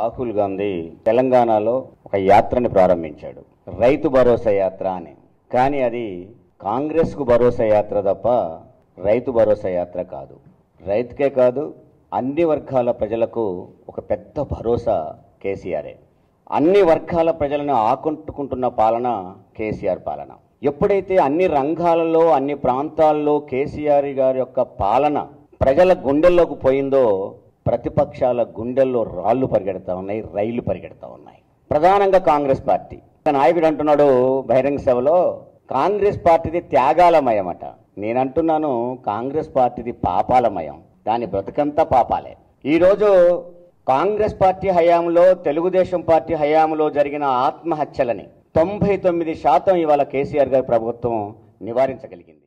రాహుల్ గాంధీ తెలంగాణలో ఒక యాత్రని ప్రారంభించాడు, రైతు భరోసా యాత్ర అని. కానీ అది కాంగ్రెస్కు భరోసా యాత్ర తప్ప రైతు భరోసా యాత్ర కాదు. రైతుకే కాదు, అన్ని వర్గాల ప్రజలకు ఒక పెద్ద భరోసా కేసీఆరే. అన్ని వర్గాల ప్రజలను ఆకట్టుకుంటున్న పాలన కేసీఆర్ పాలన. ఎప్పుడైతే అన్ని రంగాలలో అన్ని ప్రాంతాల్లో కేసీఆర్ గారి యొక్క పాలన ప్రజల గుండెల్లోకి పోయిందో, ప్రతిపక్షాల గుండెల్లో రాళ్లు పరిగెడతా ఉన్నాయి, రైళ్లు పరిగెడతా ఉన్నాయి. ప్రధానంగా కాంగ్రెస్ పార్టీ నాయకుడు అంటున్నాడు బహిరంగ సభలో, కాంగ్రెస్ పార్టీది త్యాగాలమయమట. నేనంటున్నాను కాంగ్రెస్ పార్టీది పాపాలమయం. దాని బ్రతుకంతా పాపాలే. ఈరోజు కాంగ్రెస్ పార్టీ హయాంలో, తెలుగుదేశం పార్టీ హయాంలో జరిగిన ఆత్మహత్యలని 99% ఇవాళ కేసీఆర్ గారి ప్రభుత్వం నివారించగలిగింది.